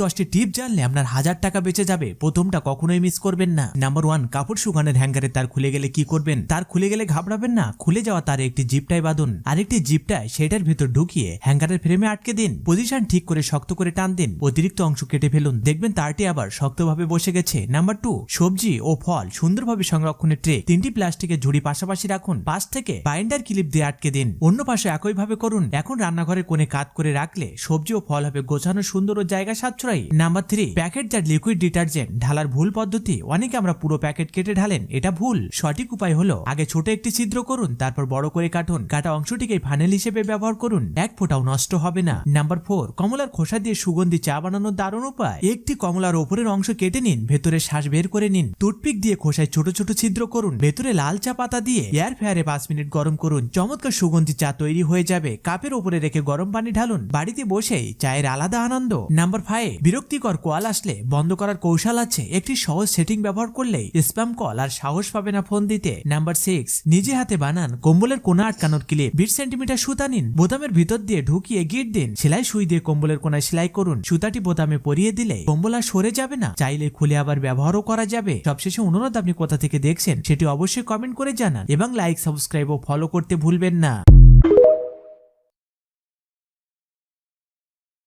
10টি টিপ জানলে আপনার 1000 টাকা বেঁচে যাবে। প্রথমটা কখনোই মিস করবেন না। নাম্বার 1, কাপড় শুকানোর হ্যাঙ্গারে তার খুলে গেলে কি করবেন? তার খুলে গেলে ঘাবড়াবেন না, খুলে যাওয়া তার একটি জিপটাই বাঁধুন। আরেকটি জিপটায় সেটার ভিতর ঢুকিয়ে হ্যাঙ্গারের ফ্রেমে আটকে দিন। পজিশন ঠিক করে শক্ত করে টান দিন, অতিরিক্ত অংশ কেটে ফেলুন, দেখবেন তারটি আবার শক্তভাবে বসে গেছে। নাম্বার 2, সবজি ও ফল সুন্দরভাবে সংরক্ষণের ট্রে। 3টি প্লাস্টিকের ঝুড়ি পাশাপাশি রাখুন, পাশ থেকে বাইন্ডার ক্লিপ দিয়ে আটকে দিন। অন্য পাশে একইভাবে করুন। এখন রান্নাঘরের কোণে কাত করে রাখলে সবজি ও ফল হবে গোছানো, সুন্দর ও জায়গা সাশ্রয়ী। নাম্বার 3, প্যাকেটজাত লিকুইড ডিটারজেন্ট ঢালার ভুল পদ্ধতি। অনেকে আমরা পুরো প্যাকেট কেটে ঢালেন, এটা ভুল। সঠিক উপায় হলো আগে ছোট একটি ছিদ্র করুন, তারপর বড় করে কাটুন। কাটা অংশটিকে ফানেল হিসেবে ব্যবহার করুন, এক ফোঁটাও নষ্ট হবে না। নাম্বার 4, কমলার খোসা দিয়ে সুগন্ধি চা বানানোর দারুণ উপায়। একটি কমলার ওপরের অংশ কেটে নিন, ভেতরে শ্বাস বের করে নিন। টুথপিক দিয়ে খোসায় ছোট ছোট ছিদ্র করুন, ভেতরে লাল চা পাতা দিয়ে এয়ার ফ্রায়ারে 5 মিনিট গরম করুন। চমৎকার সুগন্ধি চা তৈরি হয়ে যাবে। কাপের উপরে রেখে গরম পানি ঢালুন, বাড়িতে বসেই চায়ের আলাদা আনন্দ। নাম্বার 5, বিরক্তিকর কল আসলে বন্ধ করার কৌশল আছে। একটি সহজ সেটিং ব্যবহার করলেই স্প্যাম কল আর সাহস পাবে না ফোন দিতে। নাম্বার 6, নিজে হাতে বানান কম্বলের কোণা আটকানোর ক্লিপ। 20 সেন্টিমিটার সুতা নিন, বোতামের ভিতর দিয়ে ঢুকিয়ে গিট দিন, সেলাই সুই দিয়ে কম্বলের কোণায় সেলাই করুন। সুতাটি বোতামে পরিয়ে দিলে কম্বল আর সরে যাবে না, চাইলে খুলে আবার ব্যবহারও করা যাবে। সবশেষে অনুরোধ, আপনি কোথা থেকে দেখছেন সেটি অবশ্যই কমেন্ট করে জানান এবং লাইক, সাবস্ক্রাইব ও ফলো করতে ভুলবেন না।